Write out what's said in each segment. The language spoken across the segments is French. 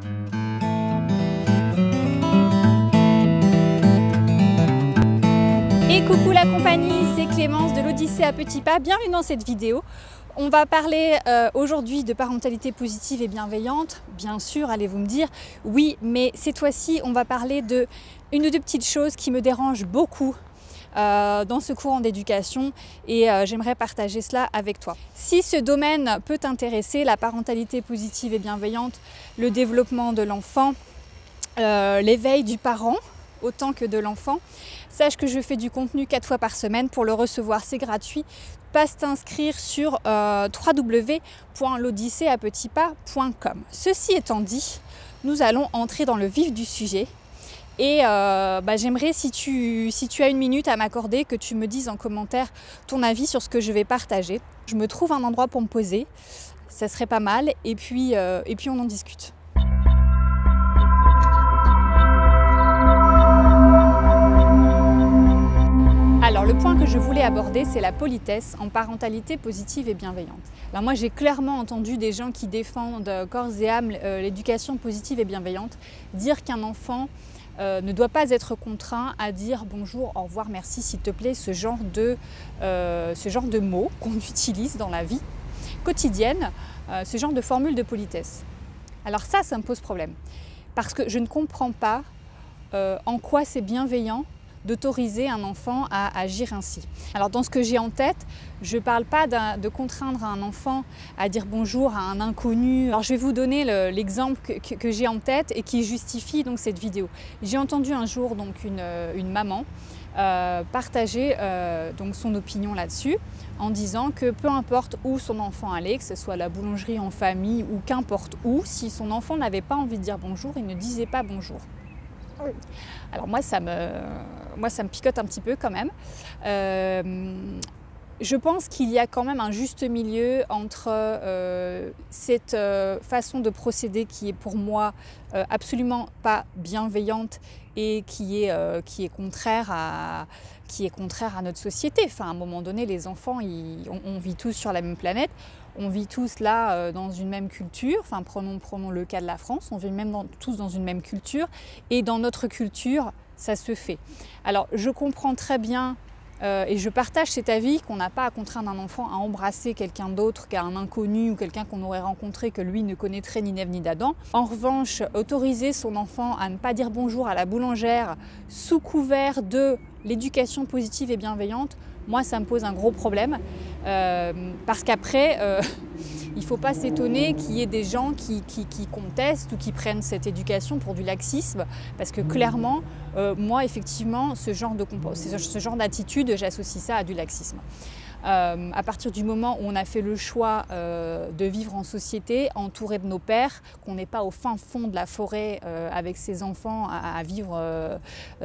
Et coucou la compagnie, c'est Clémence de l'Odyssée à petits pas. Bienvenue dans cette vidéo. On va parler aujourd'hui de parentalité positive et bienveillante. Bien sûr, allez-vous me dire, oui, mais cette fois-ci, on va parler de une ou deux petites choses qui me dérangent beaucoup dans ce courant d'éducation et j'aimerais partager cela avec toi. Si ce domaine peut t'intéresser, la parentalité positive et bienveillante, le développement de l'enfant, l'éveil du parent, autant que de l'enfant, sache que je fais du contenu 4 fois par semaine. Pour le recevoir, c'est gratuit. Passe t'inscrire sur www.l'odysseeapetitspas.com. Ceci étant dit, nous allons entrer dans le vif du sujet. Et j'aimerais, si tu as une minute à m'accorder, que tu me dises en commentaire ton avis sur ce que je vais partager. Je me trouve un endroit pour me poser, ça serait pas mal, et puis on en discute. Alors le point que je voulais aborder, c'est la politesse en parentalité positive et bienveillante. Alors moi j'ai clairement entendu des gens qui défendent corps et âme l'éducation positive et bienveillante dire qu'un enfant ne doit pas être contraint à dire bonjour, au revoir, merci, s'il te plaît, ce genre de mots qu'on utilise dans la vie quotidienne, ce genre de formule de politesse. Alors ça me pose problème parce que je ne comprends pas en quoi c'est bienveillant d'autoriser un enfant à agir ainsi. Alors dans ce que j'ai en tête, je ne parle pas de contraindre un enfant à dire bonjour à un inconnu. Alors je vais vous donner l'exemple que j'ai en tête et qui justifie donc cette vidéo. J'ai entendu un jour donc une maman partager donc son opinion là-dessus en disant que peu importe où son enfant allait, que ce soit à la boulangerie, en famille ou qu'importe où, si son enfant n'avait pas envie de dire bonjour, il ne disait pas bonjour. Alors moi ça me picote un petit peu quand même. Je pense qu'il y a quand même un juste milieu entre cette façon de procéder qui est pour moi absolument pas bienveillante et qui est contraire à notre société. Enfin, à un moment donné, les enfants, on vit tous sur la même planète. On vit tous là dans une même culture, enfin prenons le cas de la France, on vit même tous dans une même culture et dans notre culture, ça se fait. Alors je comprends très bien et je partage cet avis qu'on n'a pas à contraindre un enfant à embrasser quelqu'un d'autre qu'un inconnu ou quelqu'un qu'on aurait rencontré que lui ne connaîtrait ni Ève ni d'Adam. En revanche, autoriser son enfant à ne pas dire bonjour à la boulangère sous couvert de l'éducation positive et bienveillante, moi ça me pose un gros problème parce qu'après il ne faut pas s'étonner qu'il y ait des gens qui contestent ou qui prennent cette éducation pour du laxisme parce que clairement moi effectivement ce genre d'attitude j'associe ça à du laxisme. À partir du moment où on a fait le choix de vivre en société, entouré de nos pères, qu'on n'est pas au fin fond de la forêt avec ses enfants à vivre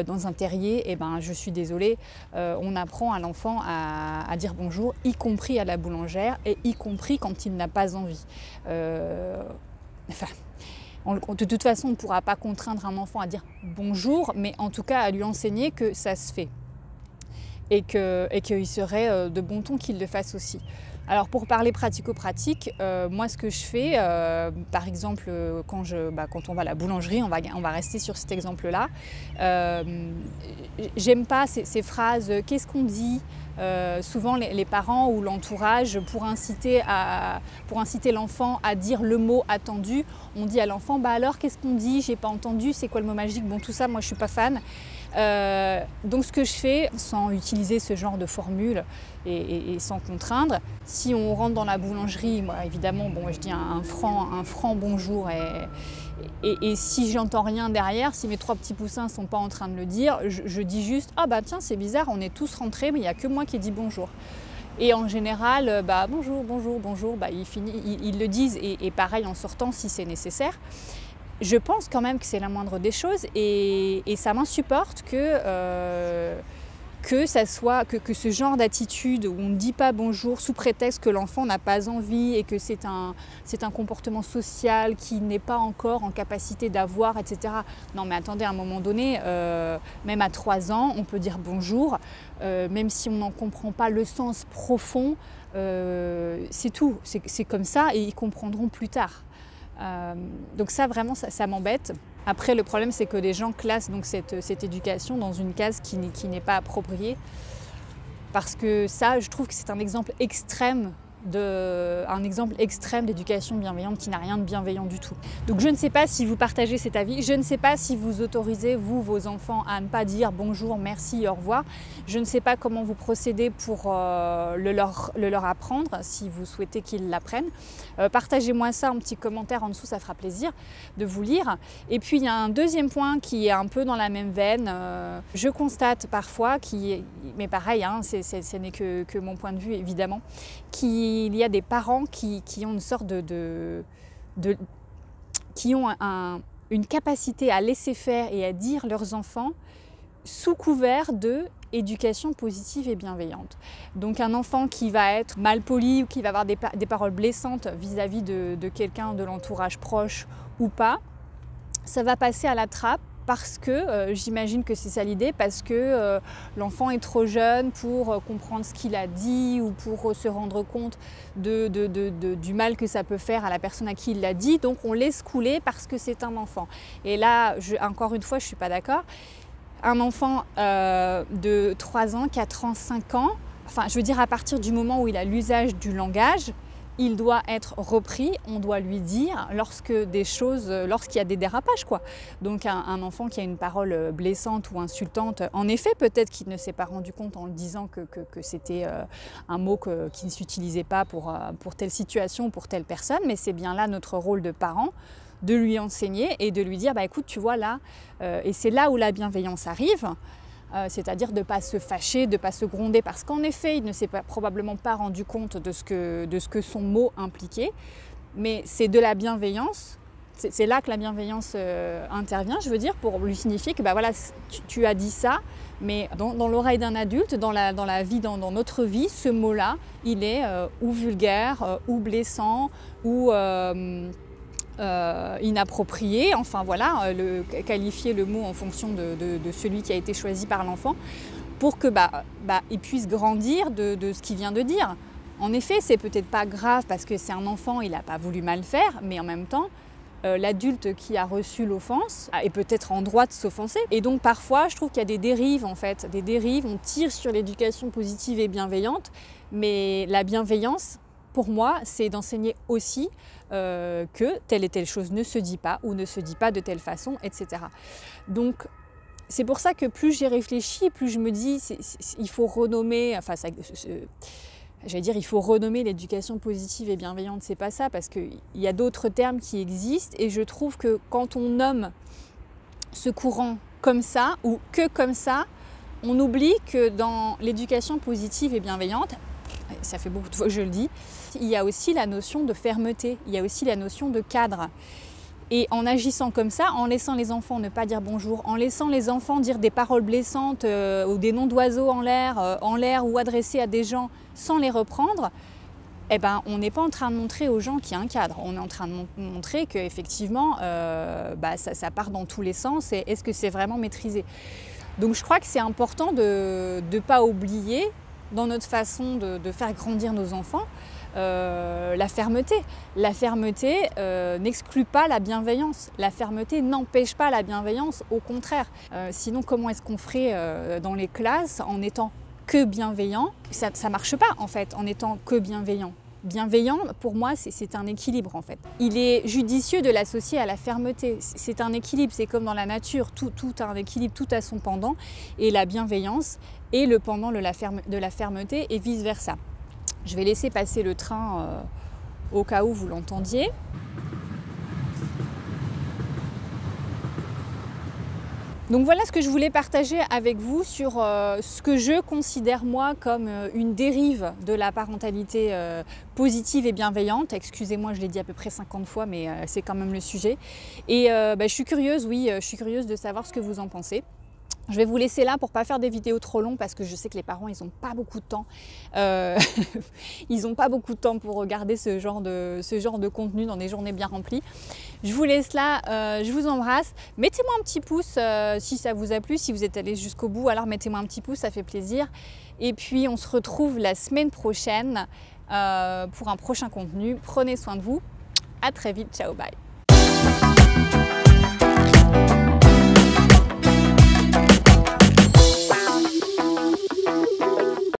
dans un terrier, et ben, je suis désolée, on apprend à l'enfant à dire bonjour, y compris à la boulangère et y compris quand il n'a pas envie. De toute façon, on ne pourra pas contraindre un enfant à dire bonjour, mais en tout cas à lui enseigner que ça se fait. Et qu'il serait de bon ton qu'il le fasse aussi. Alors pour parler pratico-pratique, moi ce que je fais, par exemple quand on va à la boulangerie, on va rester sur cet exemple-là, j'aime pas ces phrases « qu'est-ce qu'on dit ?» Souvent les parents ou l'entourage, pour inciter l'enfant à dire le mot attendu, on dit à l'enfant « bah alors qu'est-ce qu'on dit? J'ai pas entendu, c'est quoi le mot magique ?» Bon tout ça, moi je suis pas fan. Donc ce que je fais, sans utiliser ce genre de formule et sans contraindre, si on rentre dans la boulangerie, moi évidemment, bon, je dis un franc bonjour et si j'entends rien derrière, si mes 3 petits poussins ne sont pas en train de le dire, je dis juste « ah bah tiens c'est bizarre, on est tous rentrés mais il n'y a que moi qui ai dit bonjour ». Et en général, bonjour, ils le disent et pareil en sortant si c'est nécessaire. Je pense quand même que c'est la moindre des choses et ça m'insupporte que ce genre d'attitude où on ne dit pas bonjour sous prétexte que l'enfant n'a pas envie et que c'est un comportement social qui n'est pas encore en capacité d'avoir, etc. Non mais attendez, à un moment donné, même à 3 ans, on peut dire bonjour, même si on n'en comprend pas le sens profond, c'est tout, c'est comme ça et ils comprendront plus tard. Donc ça, vraiment, ça m'embête. Après, le problème, c'est que les gens classent donc cette éducation dans une case qui n'est pas appropriée. Parce que ça, je trouve que c'est un exemple extrême d'éducation bienveillante qui n'a rien de bienveillant du tout. Donc je ne sais pas si vous partagez cet avis, je ne sais pas si vous autorisez, vous, vos enfants, à ne pas dire bonjour, merci, au revoir. Je ne sais pas comment vous procédez pour le leur apprendre, si vous souhaitez qu'ils l'apprennent. Partagez-moi ça en petit commentaire en dessous, ça fera plaisir de vous lire. Et puis il y a un deuxième point qui est un peu dans la même veine. Je constate parfois, mais pareil, hein, ce n'est que mon point de vue évidemment, qu'il y a des parents qui ont une sorte qui ont une capacité à laisser faire et à dire leurs enfants sous couvert de éducation positive et bienveillante. Donc un enfant qui va être mal poli ou qui va avoir des paroles blessantes vis-à-vis de quelqu'un de l'entourage proche ou pas, ça va passer à la trappe. Parce que, j'imagine que c'est ça l'idée, parce que l'enfant est trop jeune pour comprendre ce qu'il a dit ou pour se rendre compte du mal que ça peut faire à la personne à qui il l'a dit. Donc on laisse couler parce que c'est un enfant. Et là, encore une fois, je ne suis pas d'accord. Un enfant de 3 ans, 4 ans, 5 ans, enfin je veux dire à partir du moment où il a l'usage du langage, il doit être repris, on doit lui dire lorsqu'il y a des dérapages, quoi. Donc un enfant qui a une parole blessante ou insultante, en effet, peut-être qu'il ne s'est pas rendu compte en le disant que c'était un mot qui ne s'utilisait pas pour telle situation, pour telle personne, mais c'est bien là notre rôle de parent, de lui enseigner et de lui dire, bah écoute, tu vois là, et c'est là où la bienveillance arrive. C'est-à-dire de ne pas se fâcher, de ne pas se gronder, parce qu'en effet, il ne s'est probablement pas rendu compte de ce que son mot impliquait, mais c'est de la bienveillance, c'est là que la bienveillance intervient, je veux dire, pour lui signifier que bah voilà, tu as dit ça, mais dans l'oreille d'un adulte, dans notre vie, ce mot-là, il est ou vulgaire, ou blessant, ou inapproprié, enfin voilà, qualifier le mot en fonction de celui qui a été choisi par l'enfant pour que il puisse grandir de ce qu'il vient de dire. En effet, c'est peut-être pas grave parce que c'est un enfant, il n'a pas voulu mal faire, mais en même temps, l'adulte qui a reçu l'offense est peut-être en droit de s'offenser. Et donc parfois, je trouve qu'il y a des dérives en fait, on tire sur l'éducation positive et bienveillante, mais la bienveillance, pour moi, c'est d'enseigner aussi que telle et telle chose ne se dit pas ou ne se dit pas de telle façon, etc. Donc, c'est pour ça que plus j'y réfléchis, plus je me dis il faut renommer, il faut renommer l'éducation positive et bienveillante, c'est pas ça, parce qu'il y a d'autres termes qui existent et je trouve que quand on nomme ce courant comme ça ou que comme ça, on oublie que dans l'éducation positive et bienveillante, ça fait beaucoup de fois que je le dis, il y a aussi la notion de fermeté, il y a aussi la notion de cadre. Et en agissant comme ça, en laissant les enfants ne pas dire bonjour, en laissant les enfants dire des paroles blessantes ou des noms d'oiseaux en l'air ou adressés à des gens sans les reprendre, eh ben, on n'est pas en train de montrer aux gens qu'il y a un cadre. On est en train de montrer qu'effectivement, ça part dans tous les sens et est-ce que c'est vraiment maîtrisé. Donc je crois que c'est important de ne pas oublier dans notre façon de faire grandir nos enfants, la fermeté. La fermeté n'exclut pas la bienveillance. La fermeté n'empêche pas la bienveillance, au contraire. Sinon, comment est-ce qu'on ferait dans les classes en étant que bienveillant? Ça ne marche pas, en fait, en étant que bienveillant. Bienveillant, pour moi, c'est un équilibre, en fait. Il est judicieux de l'associer à la fermeté. C'est un équilibre, c'est comme dans la nature. Tout a un équilibre, tout a son pendant. Et la bienveillance est le pendant de la fermeté et vice-versa. Je vais laisser passer le train au cas où vous l'entendiez. Donc voilà ce que je voulais partager avec vous sur ce que je considère moi comme une dérive de la parentalité positive et bienveillante. Excusez-moi, je l'ai dit à peu près 50 fois, mais c'est quand même le sujet. Et je suis curieuse, je suis curieuse de savoir ce que vous en pensez. Je vais vous laisser là pour ne pas faire des vidéos trop longues parce que je sais que les parents, ils n'ont pas beaucoup de temps. Ils n'ont pas beaucoup de temps pour regarder ce genre de contenu dans des journées bien remplies. Je vous laisse là, je vous embrasse. Mettez-moi un petit pouce si ça vous a plu, si vous êtes allé jusqu'au bout, alors mettez-moi un petit pouce, ça fait plaisir. Et puis on se retrouve la semaine prochaine pour un prochain contenu. Prenez soin de vous. À très vite, ciao, bye.